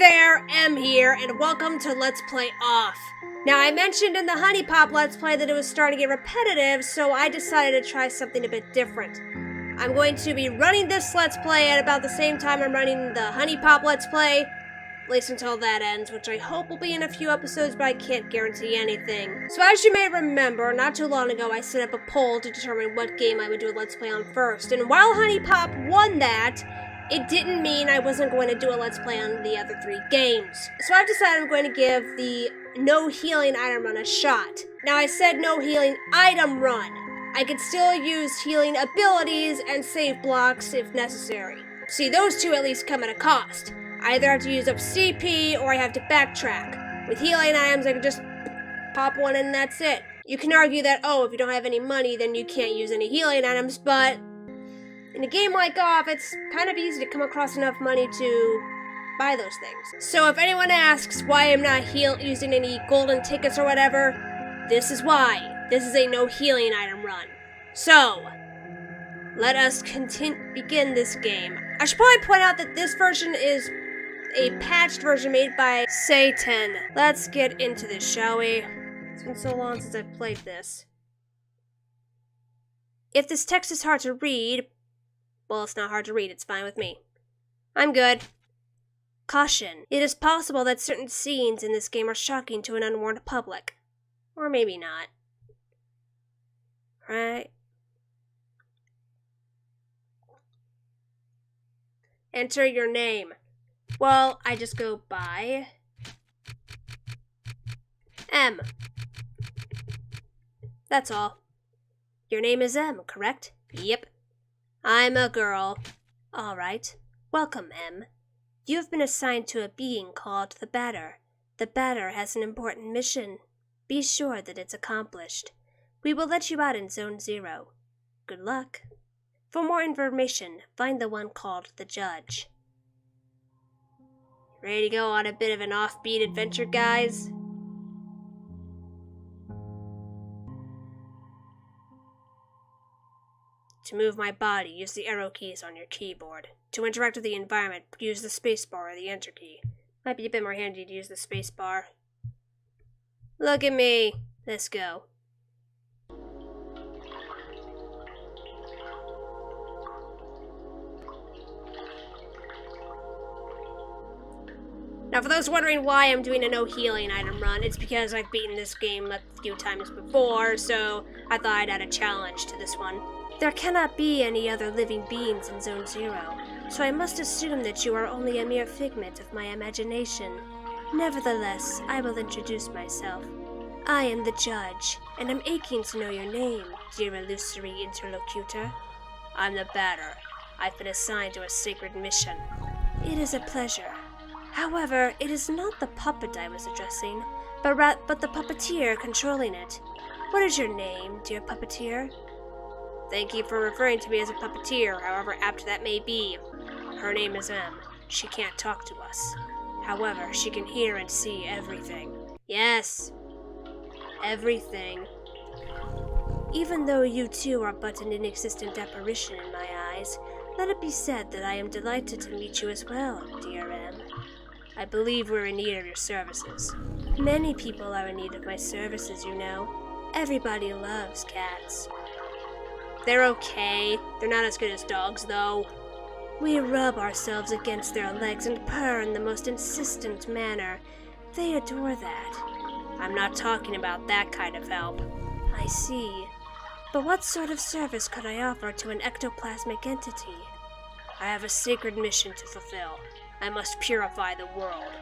there, M here, and welcome to Let's Play Off. Now, I mentioned in the Honey Pop Let's Play that it was starting to get repetitive, so I decided to try something a bit different. I'm going to be running this Let's Play at about the same time I'm running the Honey Pop Let's Play, at least until that ends, which I hope will be in a few episodes, but I can't guarantee anything. So as you may remember, not too long ago I set up a poll to determine what game I would do a Let's Play on first, and while Honey Pop won that, it didn't mean I wasn't going to do a Let's Play on the other 3 games. So I've decided I'm going to give the no healing item run a shot. Now I said no healing item run. I could still use healing abilities and save blocks if necessary. See, those two at least come at a cost. I either have to use up CP or I have to backtrack. With healing items I can just pop one in and that's it. You can argue that, oh, if you don't have any money then you can't use any healing items, but in a game like Off, it's kind of easy to come across enough money to buy those things. So if anyone asks why I'm not using any golden tickets or whatever, this is why. This is a no healing item run. So, let us begin this game. I should probably point out that this version is a patched version made by Satan. Let's get into this, shall we? It's been so long since I've played this. If this text is hard to read, well, it's not hard to read, it's fine with me. I'm good. Caution. It is possible that certain scenes in this game are shocking to an unwarned public. Or maybe not. Right? Enter your name. Well, I just go by M. That's all. Your name is M, correct? Yep. I'm a girl. All right. Welcome, M. You have been assigned to a being called the Batter. The Batter has an important mission. Be sure that it's accomplished. We will let you out in Zone 0. Good luck. For more information, find the one called the Judge. Ready to go on a bit of an offbeat adventure, guys? To move my body, use the arrow keys on your keyboard. To interact with the environment, use the spacebar or the enter key. Might be a bit more handy to use the spacebar. Look at me. Let's go. Now, for those wondering why I'm doing a no healing item run, it's because I've beaten this game a few times before, so I thought I'd add a challenge to this one. There cannot be any other living beings in Zone 0, so I must assume that you are only a mere figment of my imagination. Nevertheless, I will introduce myself. I am the Judge, and I'm aching to know your name, dear illusory interlocutor. I'm the Batter. I've been assigned to a sacred mission. It is a pleasure. However, it is not the puppet I was addressing, but the puppeteer controlling it. What is your name, dear puppeteer? Thank you for referring to me as a puppeteer, however apt that may be. Her name is M. She can't talk to us. However, she can hear and see everything. Yes, everything. Even though you two are but an inexistent apparition in my eyes, let it be said that I am delighted to meet you as well, dear M. I believe we're in need of your services. Many people are in need of my services, you know. Everybody loves cats. They're okay. They're not as good as dogs, though. We rub ourselves against their legs and purr in the most insistent manner. They adore that. I'm not talking about that kind of help. I see. But what sort of service could I offer to an ectoplasmic entity? I have a sacred mission to fulfill. I must purify the world.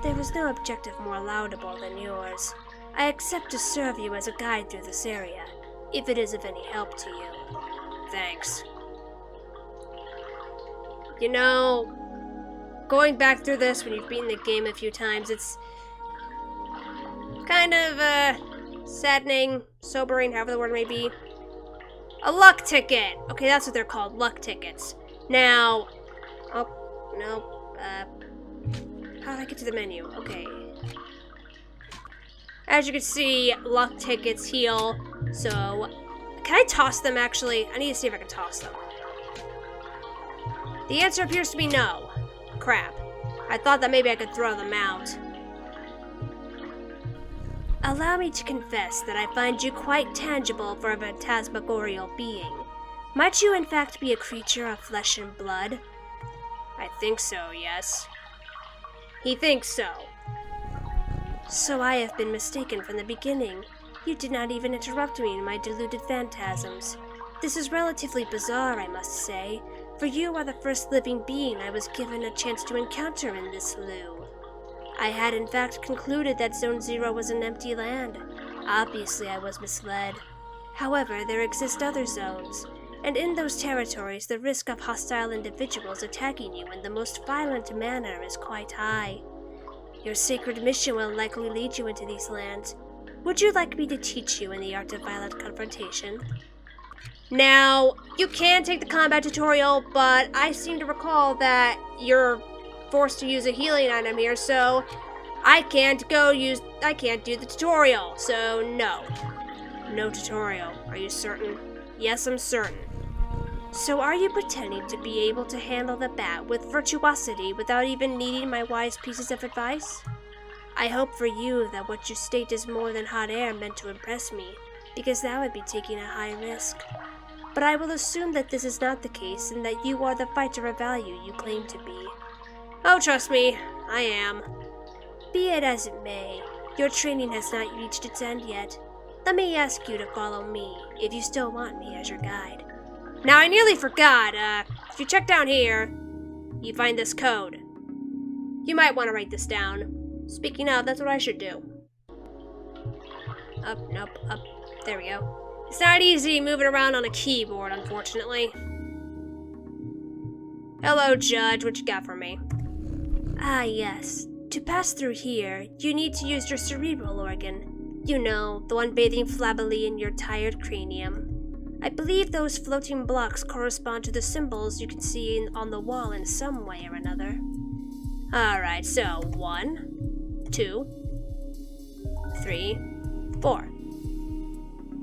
There is no objective more laudable than yours. I accept to serve you as a guide through this area, if it is of any help to you. Thanks. You know, going back through this when you've beaten the game a few times, it's kind of, saddening, sobering, however the word may be. A luck ticket! Okay, that's what they're called, luck tickets. Now, oh, no, how do I get to the menu? Okay. As you can see, luck tickets heal, so can I toss them actually? I need to see if I can toss them. The answer appears to be no. Crap. I thought that maybe I could throw them out. Allow me to confess that I find you quite tangible for a phantasmagorial being. Might you in fact be a creature of flesh and blood? I think so, yes. He thinks so. So I have been mistaken from the beginning. You did not even interrupt me in my deluded phantasms. This is relatively bizarre, I must say, for you are the first living being I was given a chance to encounter in this loo. I had in fact concluded that Zone 0 was an empty land. Obviously I was misled. However, there exist other zones, and in those territories the risk of hostile individuals attacking you in the most violent manner is quite high. Your sacred mission will likely lead you into these lands. Would you like me to teach you in the art of violent confrontation? Now, you can take the combat tutorial, but I seem to recall that you're forced to use a healing item here, so I can't do the tutorial, so no. No tutorial. Are you certain? Yes, I'm certain. So are you pretending to be able to handle the bat with virtuosity without even needing my wise pieces of advice? I hope for you that what you state is more than hot air meant to impress me, because that would be taking a high risk. But I will assume that this is not the case and that you are the fighter of value you claim to be. Oh, trust me, I am. Be it as it may, your training has not reached its end yet. Let me ask you to follow me, if you still want me as your guide. Now, I nearly forgot, if you check down here, you find this code. You might want to write this down. Speaking of, that's what I should do. Up, nope, up. There we go. It's not easy moving around on a keyboard, unfortunately. Hello, Judge. What you got for me? Ah, yes. To pass through here, you need to use your cerebral organ. You know, the one bathing flabbily in your tired cranium. I believe those floating blocks correspond to the symbols you can see on the wall in some way or another. Alright, so 1, 2, 3, 4.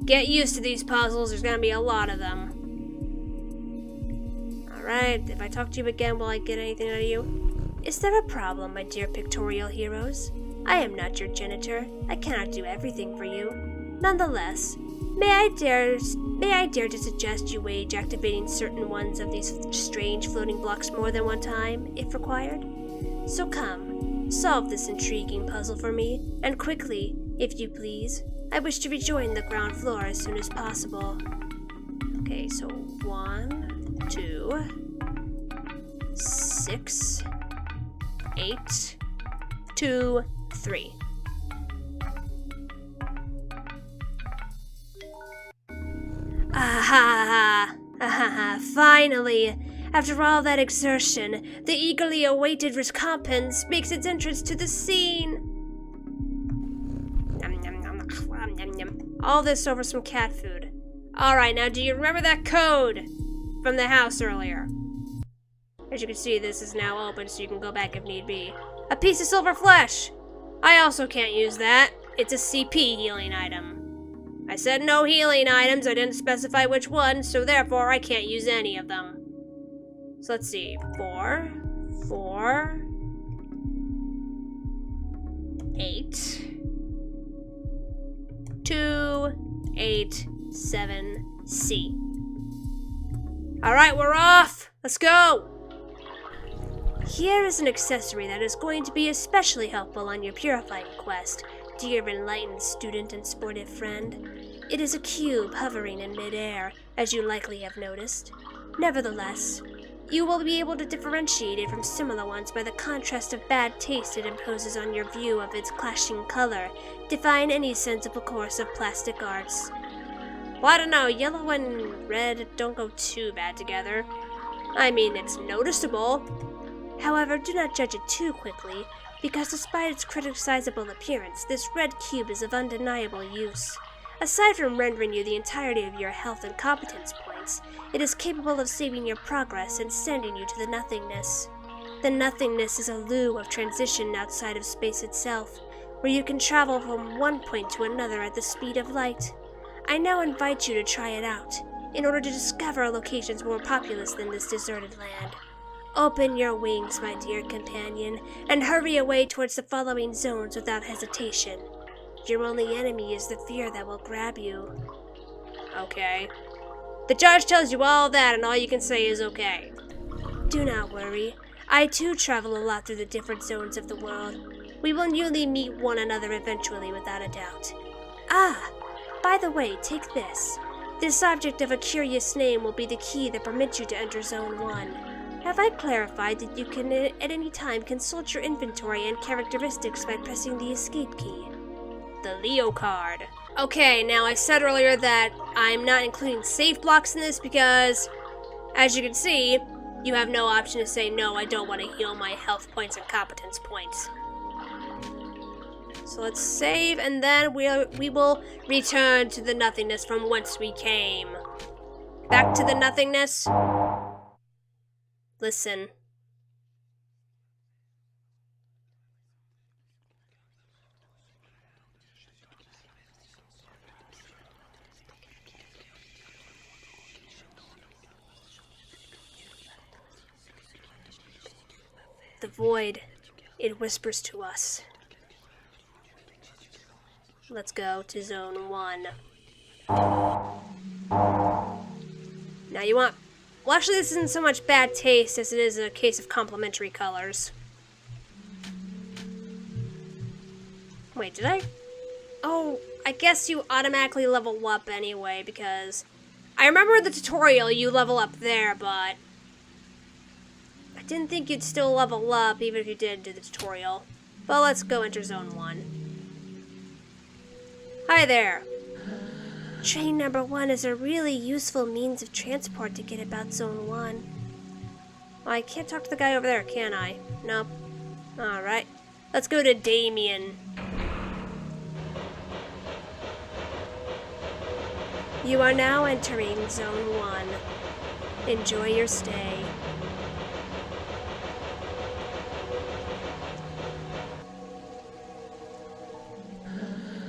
Get used to these puzzles, there's gonna be a lot of them. Alright, if I talk to you again, will I get anything out of you? Is there a problem, my dear pictorial heroes? I am not your janitor. I cannot do everything for you. Nonetheless, may I dare to suggest you wage activating certain ones of these strange floating blocks more than one time, if required? So come, solve this intriguing puzzle for me, and quickly, if you please. I wish to rejoin the ground floor as soon as possible. Okay, so 1, 2, 6, 8, 2, 3. Ah, finally! After all that exertion, the eagerly awaited recompense makes its entrance to the scene! All this over some cat food. Alright, now do you remember that code from the house earlier? As you can see, this is now open, so you can go back if need be. A piece of silver flesh! I also can't use that. It's a CP healing item. I said no healing items, I didn't specify which one, so therefore I can't use any of them. So let's see. 4, 8, 2, 8, 7, C. Alright, we're off! Let's go! Here is an accessory that is going to be especially helpful on your purifying quest, dear enlightened student and sportive friend. It is a cube hovering in midair, as you likely have noticed. Nevertheless, you will be able to differentiate it from similar ones by the contrast of bad taste it imposes on your view of its clashing color, defying any sensible course of plastic arts. Well, I don't know, yellow and red don't go too bad together. I mean, it's noticeable. However, do not judge it too quickly, because despite its criticizable appearance, this red cube is of undeniable use. Aside from rendering you the entirety of your health and competence points, it is capable of saving your progress and sending you to the nothingness. The nothingness is a loo of transition outside of space itself, where you can travel from one point to another at the speed of light. I now invite you to try it out, in order to discover locations more populous than this deserted land. Open your wings, my dear companion, and hurry away towards the following zones without hesitation. Your only enemy is the fear that will grab you. Okay. The judge tells you all that, and all you can say is okay. Do not worry. I too travel a lot through the different zones of the world. We will newly meet one another eventually, without a doubt. Ah! By the way, take this. This object of a curious name will be the key that permits you to enter Zone 1. Have I clarified that you can at any time consult your inventory and characteristics by pressing the escape key? The Leo card. Okay, now I said earlier that I'm not including save blocks in this because, as you can see, you have no option to say, no, I don't want to heal my health points and competence points. So let's save, and then we will return to the nothingness from whence we came. Back to the nothingness. Listen. The void, it whispers to us. Let's go to Zone 1. Now you want... Well, actually, this isn't so much bad taste as it is a case of complementary colors. Wait, did I? Oh, I guess you automatically level up anyway, because... I remember the tutorial, you level up there, but... I didn't think you'd still level up, even if you did do the tutorial. But let's go enter Zone 1. Hi there. Train number 1 is a really useful means of transport to get about Zone 1. Well, I can't talk to the guy over there, can I? Nope. Alright. Let's go to Damien. You are now entering Zone 1. Enjoy your stay.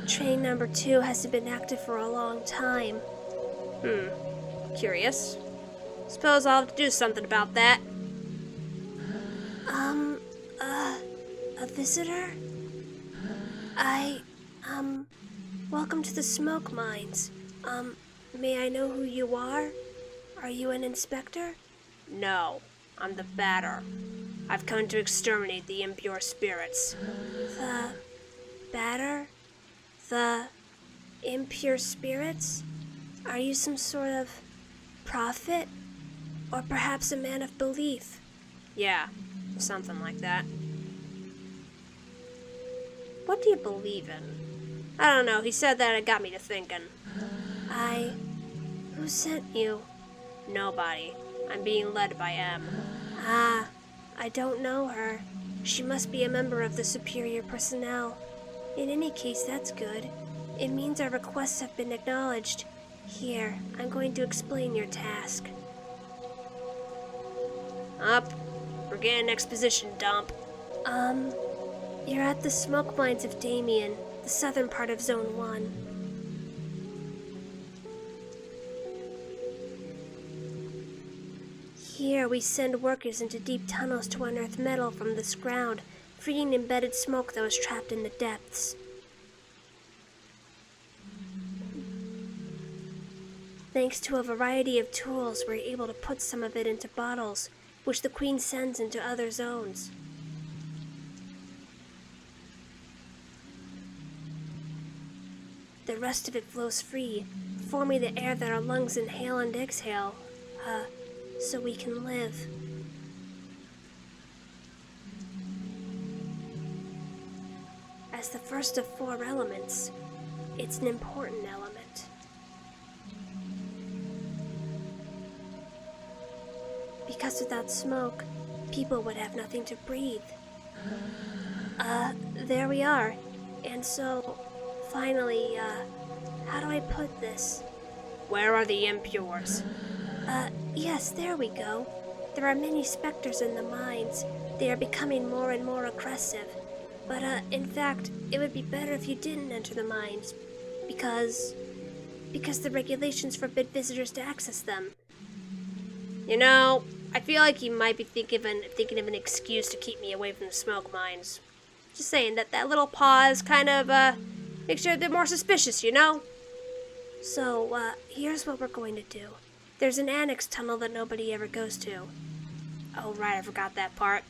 Train number 2 hasn't been active for a long time. Curious. Suppose I'll have to do something about that. A visitor? Welcome to the smoke mines. May I know who you are? Are you an inspector? No, I'm the Batter. I've come to exterminate the impure spirits. The Batter? The impure spirits? Are you some sort of prophet? Or perhaps a man of belief? Yeah, something like that. What do you believe in? I don't know, he said that, it got me to thinking. Who sent you? Nobody. I'm being led by M. Ah, I don't know her. She must be a member of the superior personnel. In any case, that's good. It means our requests have been acknowledged. Here, I'm going to explain your task. Up. Begin exposition dump. You're at the smoke mines of Damien, the southern part of Zone 1. Here, we send workers into deep tunnels to unearth metal from this ground, freeing embedded smoke that was trapped in the depths. Thanks to a variety of tools, we're able to put some of it into bottles, which the Queen sends into other zones. The rest of it flows free, forming the air that our lungs inhale and exhale, so we can live. As the first of 4 elements, it's an important element. Because without smoke, people would have nothing to breathe. There we are. And so, finally, how do I put this? Where are the impures? Yes, there we go. There are many specters in the mines. They are becoming more and more aggressive. But, in fact, it would be better if you didn't enter the mines. Because the regulations forbid visitors to access them. You know, I feel like he might be thinking of an excuse to keep me away from the smoke mines. Just saying that little pause kind of makes you a bit more suspicious, you know? So, here's what we're going to do. There's an annex tunnel that nobody ever goes to. Oh, right, I forgot that part.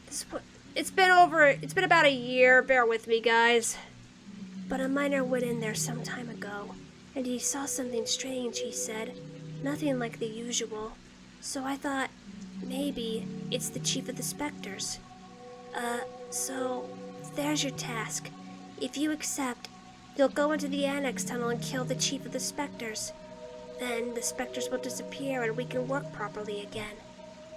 It's been about a year, bear with me, guys. But a miner went in there some time ago, and he saw something strange, he said. Nothing like the usual. So I thought, maybe it's the Chief of the Spectres. So there's your task. If you accept, you'll go into the annex tunnel and kill the Chief of the Spectres. Then the Spectres will disappear and we can work properly again.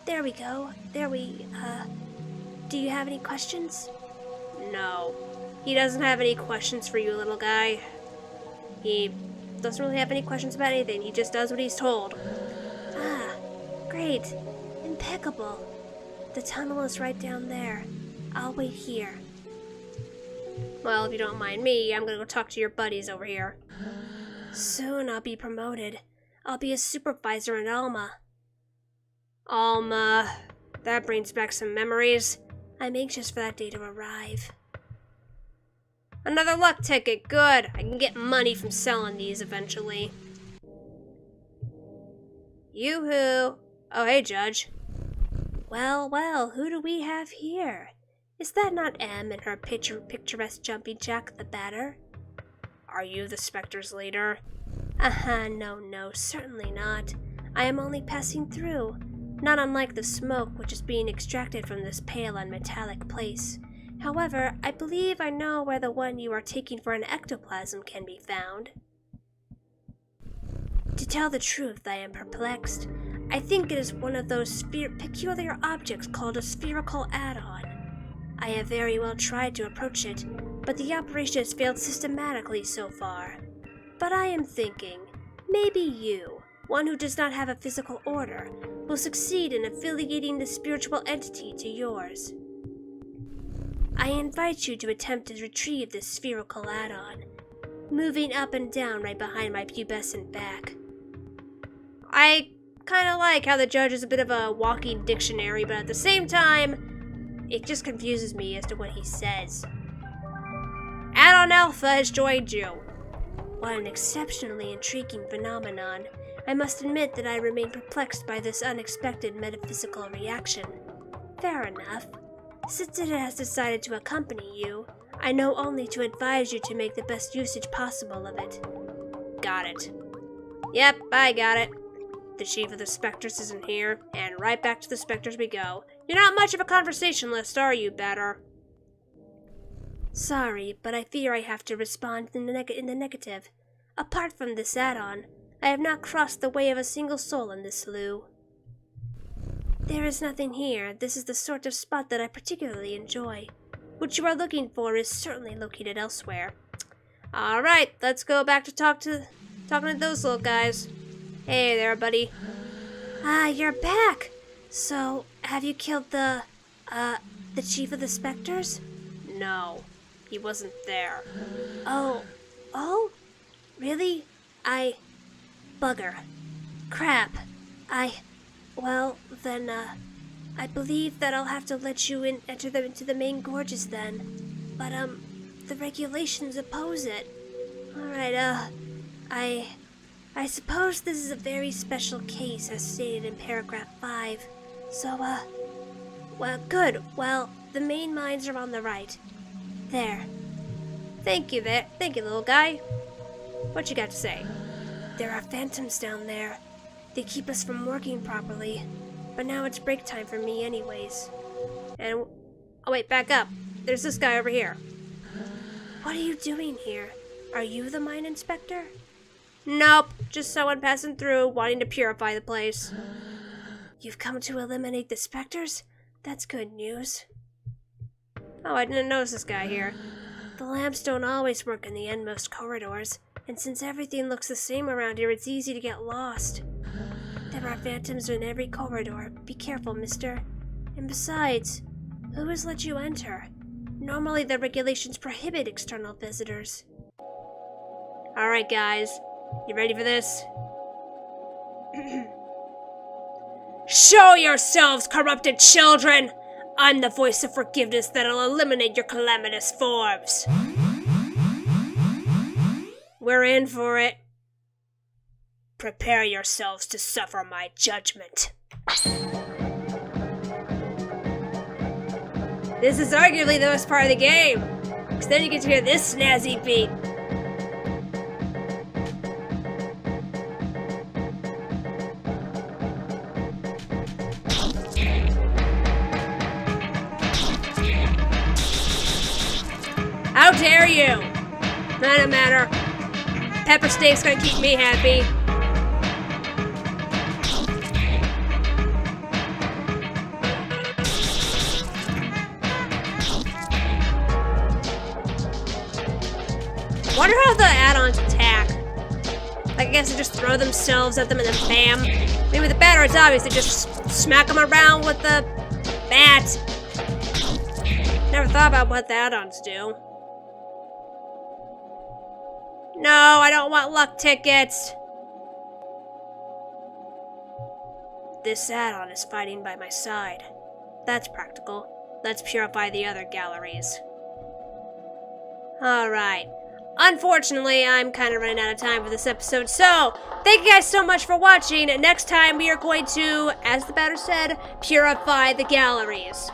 There we go. Do you have any questions? No. He doesn't have any questions for you, little guy. He doesn't really have any questions about anything. He just does what he's told. Ah, great. Impeccable. The tunnel is right down there. I'll wait here. Well, if you don't mind me, I'm gonna go talk to your buddies over here. Soon I'll be promoted. I'll be a supervisor in Alma. Alma. That brings back some memories. I'm anxious for that day to arrive. Another luck ticket, good. I can get money from selling these eventually. Yoo-hoo. Oh, hey, Judge. Well, who do we have here? Is that not Em and her picturesque jumping jack the batter? Are you the Spectre's leader? No, certainly not. I am only passing through, not unlike the smoke which is being extracted from this pale and metallic place. However, I believe I know where the one you are taking for an ectoplasm can be found. To tell the truth, I am perplexed. I think it is one of those peculiar objects called a spherical add-on. I have very well tried to approach it, but the operation has failed systematically so far. But I am thinking, maybe you, one who does not have a physical order, will succeed in affiliating the spiritual entity to yours. I invite you to attempt to retrieve this spherical add-on, moving up and down right behind my pubescent back. I kind of like how the judge is a bit of a walking dictionary, but at the same time, it just confuses me as to what he says. Add-on Alpha has joined you. What an exceptionally intriguing phenomenon. I must admit that I remain perplexed by this unexpected metaphysical reaction. Fair enough. Since it has decided to accompany you, I know only to advise you to make the best usage possible of it. Got it. Yep, I got it. The Chief of the Spectres isn't here, and right back to the Spectres we go. You're not much of a conversationalist, are you, Batter? Sorry, but I fear I have to respond in the negative. Apart from this add-on, I have not crossed the way of a single soul in this slough. There is nothing here. This is the sort of spot that I particularly enjoy. What you are looking for is certainly located elsewhere. Alright, let's go back to talking to those little guys. Hey there, buddy. Ah, you're back! So, have you killed the Chief of the Spectres? No, he wasn't there. Oh? Really? Bugger. Crap. Well, then, I believe that I'll have to let you enter them into the main gorges then. But, the regulations oppose it. Alright, I suppose this is a very special case as stated in paragraph 5. So, well, good. Well, the main mines are on the right. There. Thank you, little guy. What you got to say? There are phantoms down there. They keep us from working properly. But now it's break time for me anyways. And, oh wait, back up. There's this guy over here. What are you doing here? Are you the mine inspector? Nope, just someone passing through, wanting to purify the place. You've come to eliminate the specters? That's good news. Oh, I didn't notice this guy here. The lamps don't always work in the endmost corridors, and since everything looks the same around here, it's easy to get lost. There are phantoms in every corridor. Be careful, mister. And besides, who has let you enter? Normally the regulations prohibit external visitors. Alright guys, you ready for this? Show yourselves, corrupted children! I'm the voice of forgiveness that'll eliminate your calamitous forms. We're in for it. Prepare yourselves to suffer my judgment. This is arguably the best part of the game, because then you get to hear this snazzy beat. How dare you? Doesn't matter. Pepper steak's gonna keep me happy. Wonder how the add-ons attack. Like, I guess they just throw themselves at them and then bam. Maybe with the batter, it's obvious. They just smack them around with the bat. Never thought about what the add-ons do. No, I don't want luck tickets. This add-on is fighting by my side. That's practical. Let's purify the other galleries. Alright. Unfortunately, I'm kind of running out of time for this episode, so thank you guys so much for watching. Next time, we are going to, as the batter said, purify the galleries.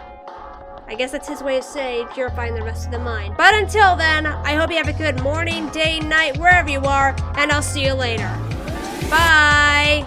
I guess that's his way of saying purifying the rest of the mind. But until then, I hope you have a good morning, day, night, wherever you are, and I'll see you later. Bye!